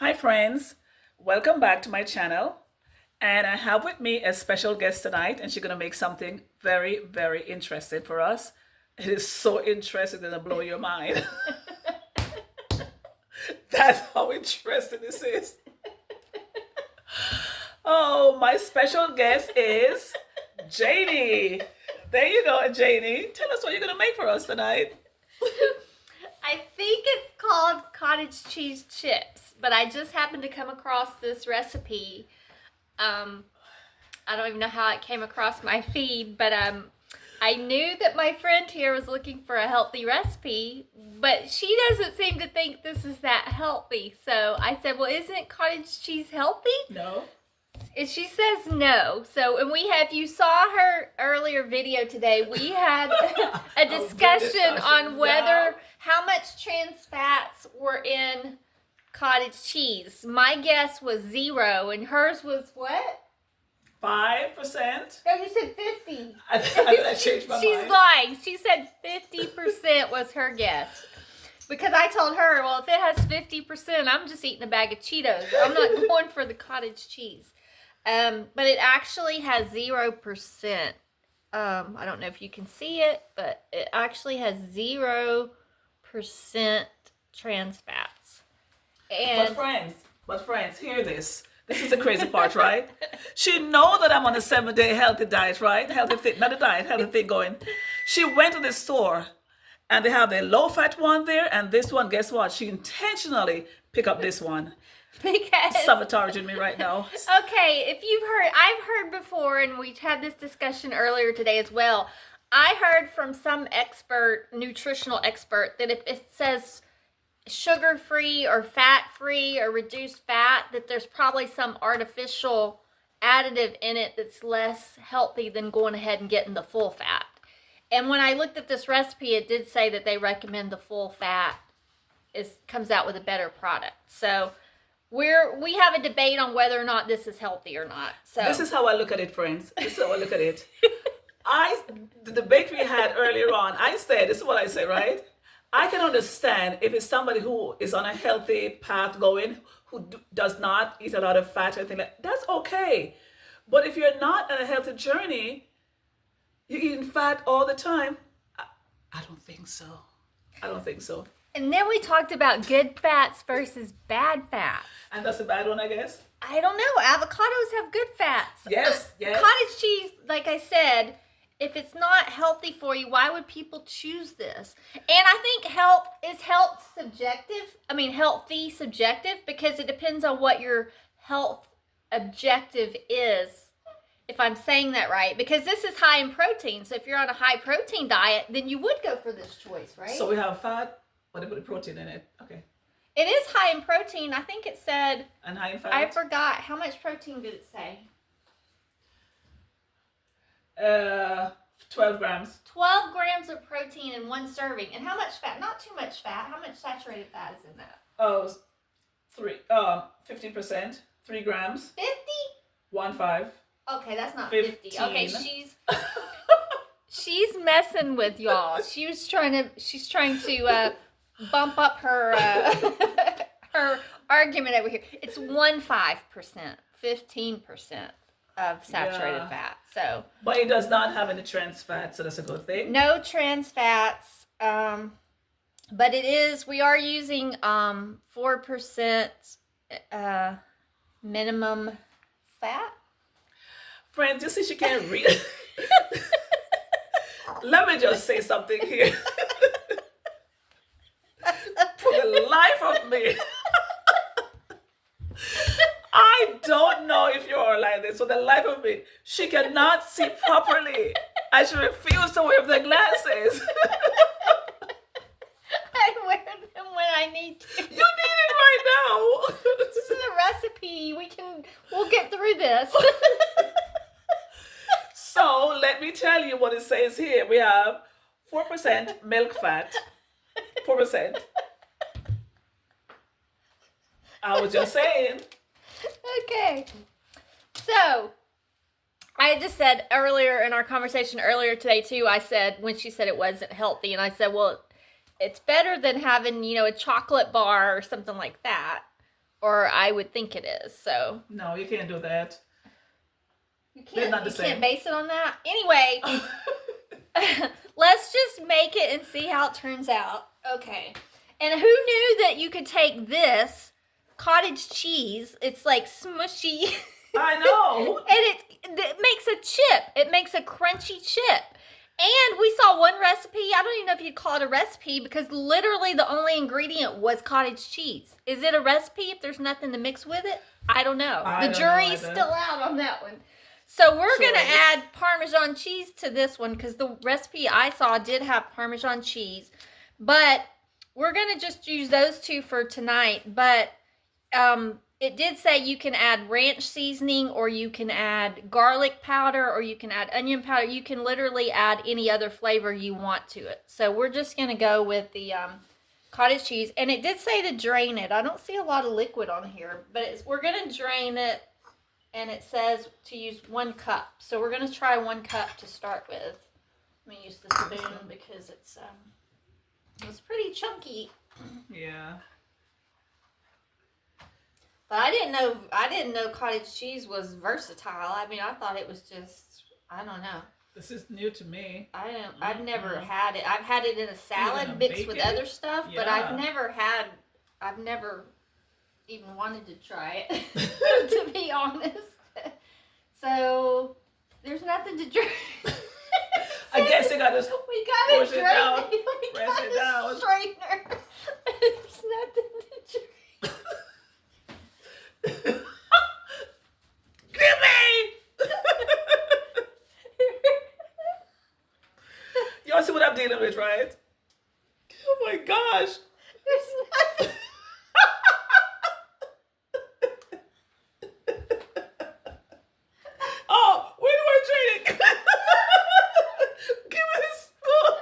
Hi, friends. Welcome back to my channel. And I have with me a special guest tonight, and she's going to make something very, very interesting for us. It is so interesting that it'll blow your mind. That's how interesting this is. Oh, my special guest is Janie. There you go, Janie. Tell us what you're going to make for us tonight. I think it's called cottage cheese chips, but I just happened to come across this recipe. I don't even know how it came across my feed, but I knew that my friend here was looking for a healthy recipe, but she doesn't seem to think this is that healthy. So I said, well, isn't cottage cheese healthy? No. And she says no. So, and you saw her earlier video today. We had a discussion on whether, how much trans fats were in cottage cheese. My guess was 0, and hers was what? 5%. No, you said 50. I changed my mind. She's lying. She said 50% was her guess. Because I told her, well, if it has 50%, I'm just eating a bag of Cheetos. I'm not going for the cottage cheese. But it actually has 0%. I don't know if you can see it, but it actually has 0% trans fats. And But friends, hear this. This is the crazy part, right? She know that I'm on a 7-day healthy diet, right? Healthy thing, not a diet, healthy thing going. She went to the store and they have the low fat one there, and this one, guess what? She intentionally picked up this one. because Sabotaging me right now. okay, if you've heard, I've heard before, and we had this discussion earlier today as well. I heard from some expert, nutritional expert, that if it says sugar-free or fat-free or reduced fat, that there's probably some artificial additive in it that's less healthy than going ahead and getting the full fat. And when I looked at this recipe, it did say that they recommend the full fat comes out with a better product. So we have a debate on whether or not this is healthy or not. So This is how I look at it, friends. This is how I look at it. The debate we had earlier on, I said, this is what I say, right? I can understand if it's somebody who is on a healthy path going, who does not eat a lot of fat or anything like that. That's okay. But if you're not on a healthy journey, you're eating fat all the time. I don't think so. I don't think so. and then we talked about good fats versus bad fats. And that's a bad one, I guess. I don't know. Avocados have good fats. Yes, yes. Cottage cheese, like I said, if it's not healthy for you, why would people choose this? And I think health subjective. I mean, healthy subjective, because it depends on what your health objective is. If I'm saying that right, because this is high in protein. So if you're on a high protein diet, then you would go for this choice, right? So we have fat, but they put the protein in it. Okay. It is high in protein. I think it said, And high in fat? I forgot. How much protein did it say? 12 grams. 12 grams of protein in one serving. And how much fat? Not too much fat. How much saturated fat is in that? Oh, 15%, 3 grams, 50? 1.5. Okay, that's not 50. 15. Okay, she's messing with y'all. She's trying to bump up her her argument over here. It's 15%, 15% of saturated Yeah. fat. So But it does not have any trans fat, so that's a good thing. no trans fats. But we are using 4% minimum fat. Friends, you see she can't read. Let me just say something here. For the life of me. I don't know if you're like this. For the life of me, she cannot see properly. I should refuse to wear the glasses. I wear them when I need to. You need it right now. This is a recipe. We'll get through this. So let me tell you what it says here. We have 4% milk fat. 4%. I was just saying. Okay. So, I just said earlier in our conversation earlier today too, I said, when she said it wasn't healthy, and I said, well, it's better than having, a chocolate bar or something like that. or I would think it is. So No, you can't do that. you They're can't not the you same. can't base it on that. Anyway, let's just make it and see how it turns out. Okay. And who knew that you could take this cottage cheese? It's like smushy. I know. And it makes a chip. It makes a crunchy chip. And we saw one recipe. I don't even know if you'd call it a recipe because literally the only ingredient was cottage cheese. Is it a recipe if there's nothing to mix with it? I don't know. I The don't jury's know either. still out on that one. So we're Sure going to is. add Parmesan cheese to this one because the recipe I saw did have Parmesan cheese. But we're going to just use those two for tonight. But it did say you can add ranch seasoning or you can add garlic powder or you can add onion powder. You can literally add any other flavor you want to it. So we're just going to go with the cottage cheese. And it did say to drain it. I don't see a lot of liquid on here, but we're going to drain it. And it says to use 1 cup. So we're going to try 1 cup to start with. Let me use the spoon because it's pretty chunky. Yeah. But I didn't know cottage cheese was versatile. I mean, I thought it was just, I don't know. This is new to me. I've never had it. I've had it in a salad Even a mixed with bacon? other stuff, but Yeah. I've never even wanted to try it, to be honest. So, there's nothing to drink. I guess you gotta We got push a it down, drainer. We press got it a down. strainer. There's nothing to drink. Give me! Y'all see what I'm dealing with, right? Oh my gosh. There's nothing. Oh, where do I drain it? Give me this spoon.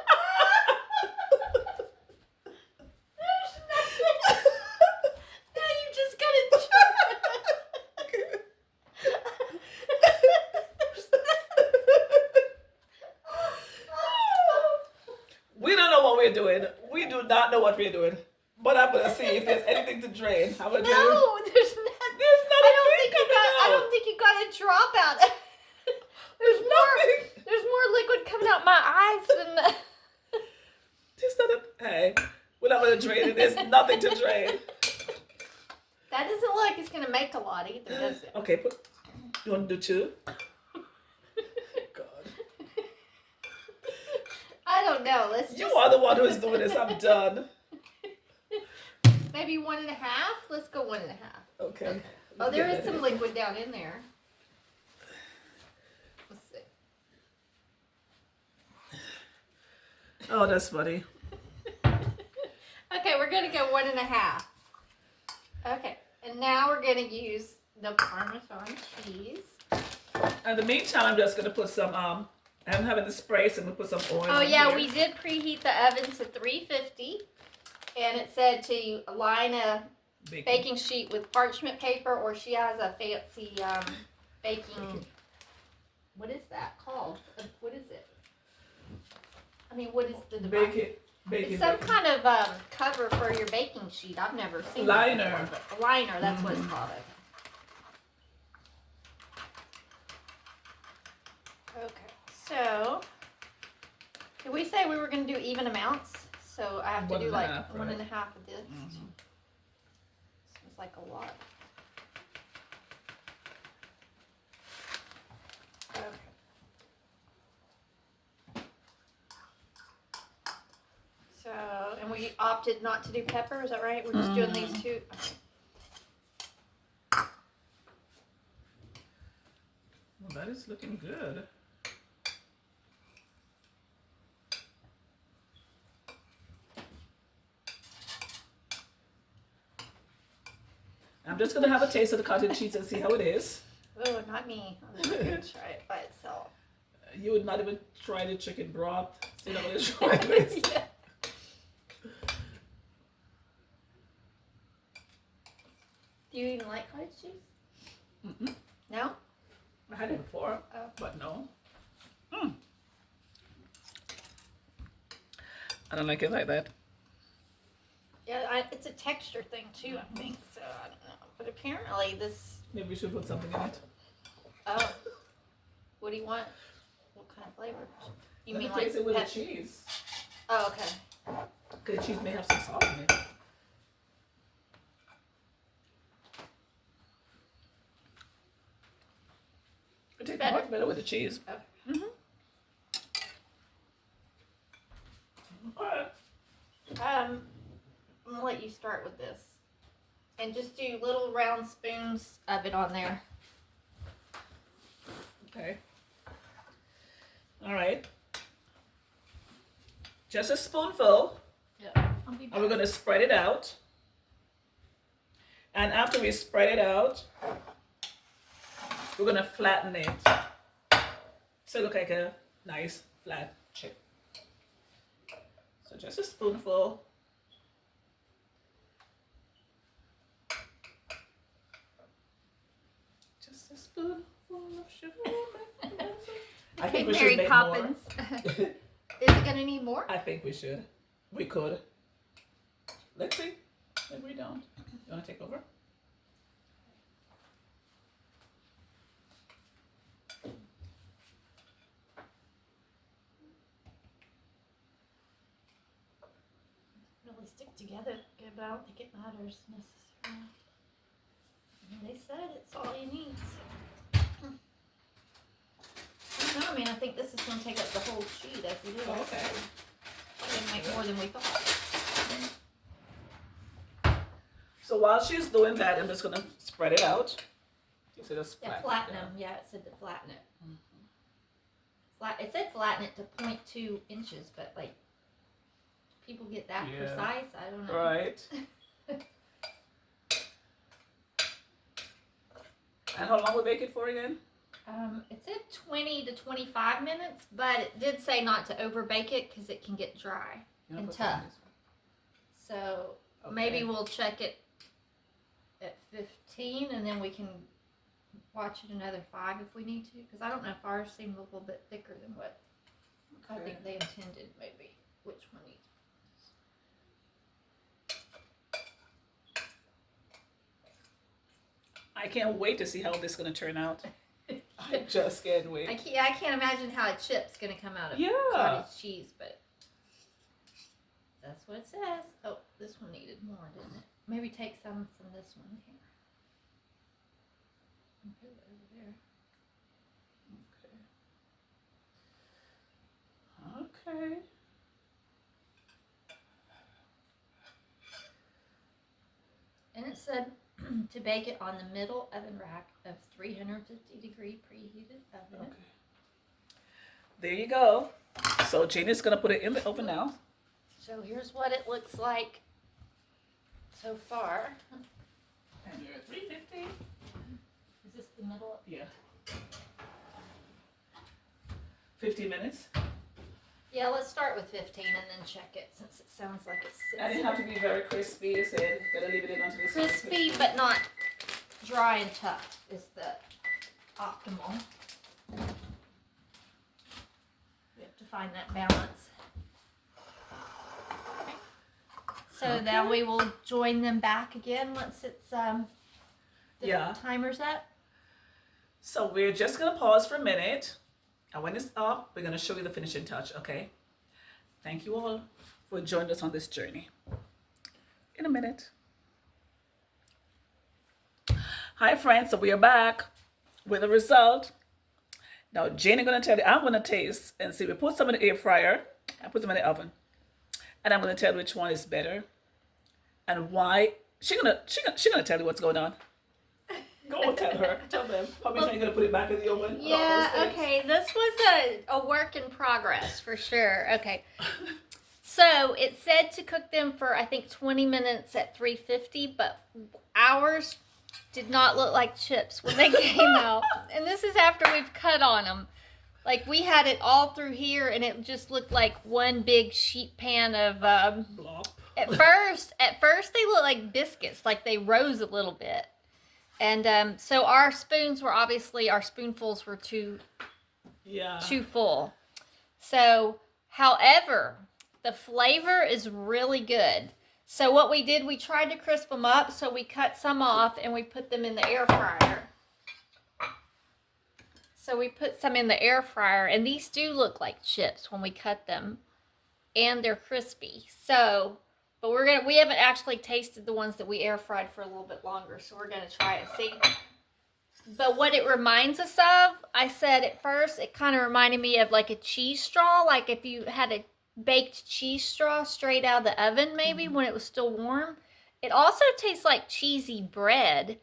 There's nothing. Now you just gotta try. We don't know what we're doing. We do not know what we're doing. But I'm gonna see if there's anything to drain. I'm gonna do. No, there's nothing. There's nothing I don't think you got a drop out. There's more liquid coming out my eyes than the. There's not a. Hey, we're not gonna drain it. There's nothing to drain. That doesn't look like it's gonna make a lot either, does it? Okay, you want to do 2? God. I don't know. Let's just. You are the one who is doing this. I'm done. Maybe 1.5. Let's go 1.5. Okay. Oh, there is some liquid down in there. Let's see. Oh, that's funny. Okay, we're gonna go 1.5. Okay, and now we're gonna use the Parmesan cheese. In the meantime, I'm just gonna put some. I'm having the spray, so I'm gonna put some oil. Oh on yeah, here. we did preheat the oven to 350, and it said to line a baking sheet with parchment paper, or she has a fancy baking. What is that called? What is it? I mean, what is the device? Baking. It's some kind of cover for your baking sheet. I've never seen Liner. That before, but a liner, that's what it's called. Okay, so did we say we were going to do even amounts? So I have to do like 1.5 of this. Seems like a lot. Okay. So, and we opted not to do pepper, is that right? We're just doing these 2. Okay. Well, that is looking good. I'm just gonna have a taste of the cottage cheese and see how it is. Oh, not me. I'm just going to try it by itself. You would not even try the chicken broth. So you're not gonna try this. Yeah. Do you even like cottage cheese? Mm-mm. No? I had it before, Oh. but no. I don't like it like that. Yeah, it's a texture thing too, I think. So I don't know. But apparently this. Maybe we should put something in it. Oh, what do you want? What kind of flavor? You Let mean me like taste it with the cheese. Oh, okay. Because the cheese may have some salt in it. It tastes much better with the cheese. Okay. Mm-hmm. All right. I'm gonna let you start with this, and just do little round spoons of it on there. Okay. All right. Just a spoonful. Yeah. I'll be back. And we're going to spread it out. And after we spread it out, we're going to flatten it. So it look like a nice flat chip. So just a spoonful. Just a spoonful of sugar. I think we should Mary make Poppins. more. Is it gonna need more? I think we should. We could. Let's see. Maybe we don't. You want to take over? Really stick together good, but I don't think it matters necessarily. They said it's all you need. So. I don't know. I mean, I think this is gonna take up the whole sheet as it is. Oh, okay. It'll make more than we thought. So while she's doing that, I'm just gonna spread it out. You said just Yeah, flatten them. Yeah, it said to flatten it. Mm-hmm. It said flatten it to 0.2 inches, but like, people get that precise? I don't know. Right. And how long we bake it for again? It said 20 to 25 minutes, but it did say not to over bake it because it can get dry and tough. So maybe we'll check it at 15 and then we can watch it another 5 if we need to. Because I don't know if ours seemed a little bit thicker than what I think they intended, maybe. Which one needs? I can't wait to see how this is gonna turn out. I just can't wait. I can't imagine how a chip's gonna come out of cottage cheese, but that's what it says. Oh, this one needed more, didn't it? Maybe take some from this one here. And put it over there. Okay. And it said to bake it on the middle oven rack of 350-degree preheated oven. Okay. There you go. So Janie's gonna put it in the oven now. So here's what it looks like so far. And you're at 350. Is this the middle? Yeah. 15 minutes. Yeah, let's start with 15 and then check it since it sounds like it's And it have to be very crispy. You said gotta leave it in until it's crispy, but not dry and tough is the optimal. We have to find that balance. Okay. So now we will join them back again once it's the timer's up. So we're just gonna pause for a minute. And when it's up, we're gonna show you the finishing touch, okay? Thank you all for joining us on this journey. In a minute. Hi friends, so we are back with the result. Now Janie gonna tell you, I'm gonna taste and see. We put some in the air fryer, I put some in the oven. And I'm gonna tell you which one is better and why. She gonna tell you what's going on. Go and tell her. Tell them. How many times you gonna put it back in the oven? Yeah, okay. This was a work in progress for sure. Okay. So it said to cook them for I think 20 minutes at 350, but ours did not look like chips when they came out. And this is after we've cut on them. Like we had it all through here and it just looked like one big sheet pan of Blop. At first they looked like biscuits, like they rose a little bit. And so our spoonfuls were too full. So, however, the flavor is really good. So what we did, we tried to crisp them up, so we cut some off and we put them in the air fryer. So we put some in the air fryer, and these do look like chips when we cut them, and they're crispy. So, but we haven't actually tasted the ones that we air fried for a little bit longer, so we're gonna try it and see. But what it reminds us of, I said at first, it kind of reminded me of like a cheese straw, like if you had a baked cheese straw straight out of the oven, maybe when it was still warm. It also tastes like cheesy bread,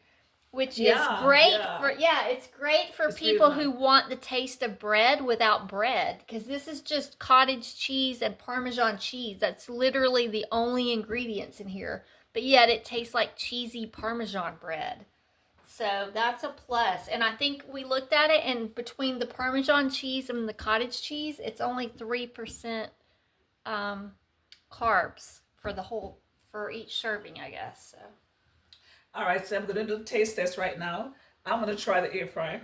which is great for it's great for people who want the taste of bread without bread, because this is just cottage cheese and Parmesan cheese. That's literally the only ingredients in here, but yet it tastes like cheesy Parmesan bread. So that's a plus. And I think we looked at it, and between the Parmesan cheese and the cottage cheese, it's only 3% carbs for each serving, I guess. So. All right, so I'm going to do the taste test right now. I'm going to try the air fryer.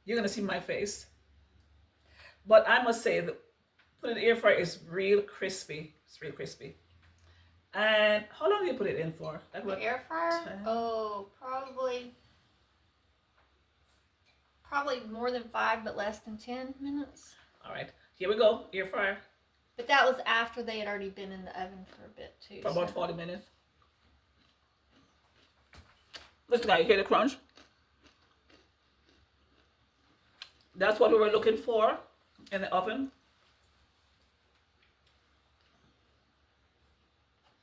You're going to see my face. But I must say, putting in the air fryer is real crispy. It's real crispy. And how long do you put it in for? Like the air fryer? 10? Oh, probably more than 5, but less than 10 minutes. All right, here we go, air fryer. But that was after they had already been in the oven for a bit too. For about 40 minutes. Listen, guys, you hear the crunch? That's what we were looking for in the oven.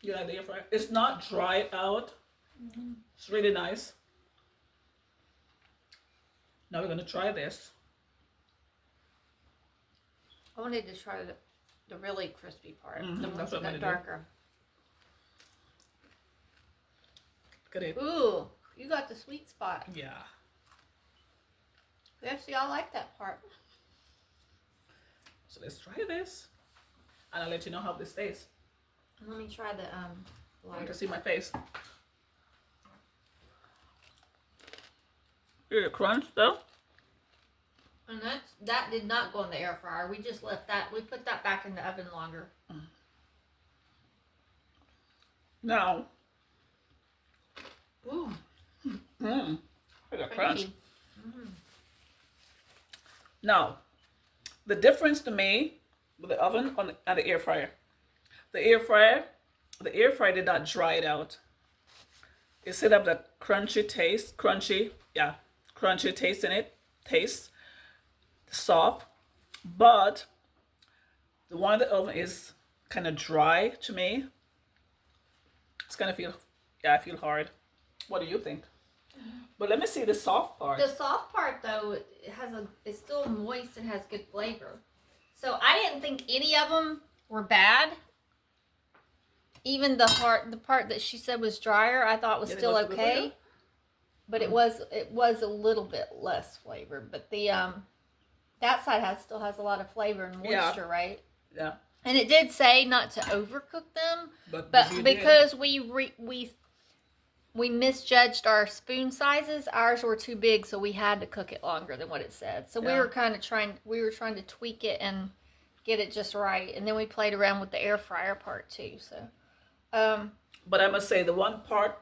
You like the air fryer? It's not dried out. Mm-hmm. It's really nice. Now we're going to try this. I wanted to try the really crispy part. Mm-hmm. The ones that got darker. Look at it. Ooh, you got the sweet spot. Yeah. Yes, y'all like that part. So let's try this. And I'll let you know how this tastes. Let me try the You can see my face. Hear the crunch though? And that did not go in the air fryer. We just left that. We put that back in the oven longer. Now. Ooh. Mmm. Look at the crunch. Now, the difference to me with the oven and the air fryer. The air fryer did not dry it out. It set up that crunchy taste in it, soft, but the one in the oven is kind of dry to me. It's gonna I feel hard. What do you think? But let me see the soft part. The soft part though, it's still moist and has good flavor. So I didn't think any of them were bad. Even the part that she said was drier, I thought was still okay. But it was a little bit less flavor. But the that side still has a lot of flavor and moisture, right? Yeah. And it did say not to overcook them, but because we misjudged our spoon sizes, ours were too big, so we had to cook it longer than what it said. So we were trying to tweak it and get it just right, and then we played around with the air fryer part too. So, but I must say the one part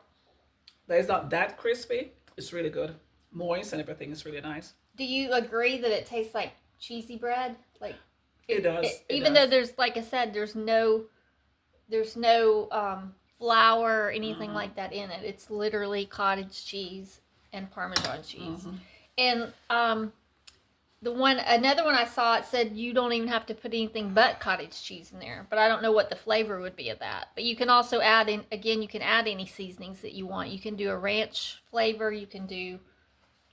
that is not that crispy is really good, moist and everything is really nice. Do you agree that it tastes like cheesy bread? Like it does. Even though there's, like I said, there's no flour or anything like that in it. It's literally cottage cheese and Parmesan cheese. And another one I saw, it said you don't even have to put anything but cottage cheese in there. But I don't know what the flavor would be of that. But you can also add in, again, you can add any seasonings that you want. You can do a ranch flavor. You can do,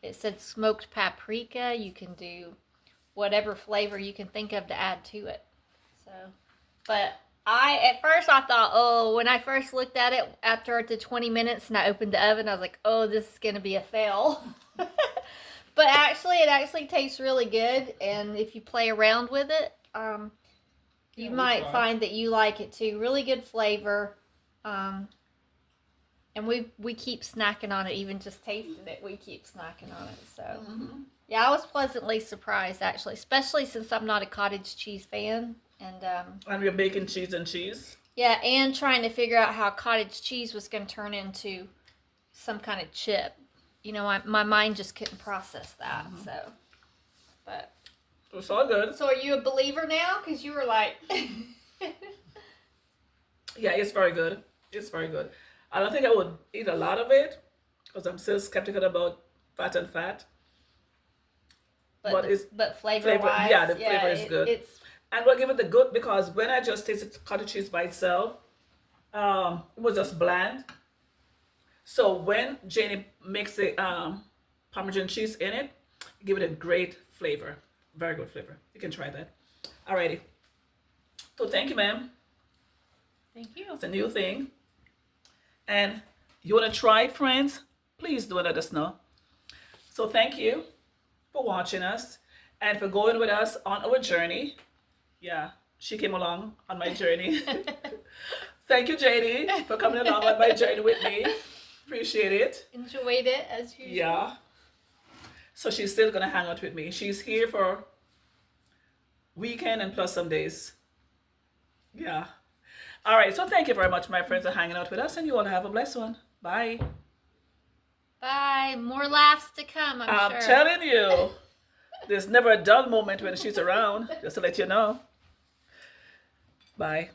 it said smoked paprika. You can do whatever flavor you can think of to add to it. So, but at first I thought, when I first looked at it after the 20 minutes and I opened the oven, I was like, this is going to be a fail. But it actually tastes really good. And if you play around with it, you might find that you like it too. Really good flavor. And we keep snacking on it, even just tasting it. We keep snacking on it. So, yeah, I was pleasantly surprised, actually, especially since I'm not a cottage cheese fan. And we're baking cheese and cheese. Yeah, and trying to figure out how cottage cheese was going to turn into some kind of chip. You know, my mind just couldn't process that. So, but It's all good. so are you a believer now? Because you were like, Yeah, it's very good. It's very good. I don't think I would eat a lot of it because I'm still skeptical about fat and fat. But it's but flavor flavor. wise, Yeah, the flavor is good. it's And we'll give it the good because when I just tasted cottage cheese by itself, it was just bland. So when Janie makes the Parmesan cheese in it, give it a great flavor. Very good flavor. You can try that. Alrighty. So thank you, ma'am. thank you. It's a new thing. And you want to try it, friends? Please do let us know. So thank you for watching us and for going with us on our journey. Yeah, she came along on my journey. Thank you, Janie, for coming along on my journey with me. Appreciate it. Enjoyed it as usual. Yeah. So she's still gonna hang out with me. She's here for weekend and plus some days. Yeah. All right. So thank you very much, my friends, for hanging out with us, and you all have a blessed one. Bye. Bye. More laughs to come, I'm sure. Telling you, there's never a dull moment when she's around. Just to let you know. Bye.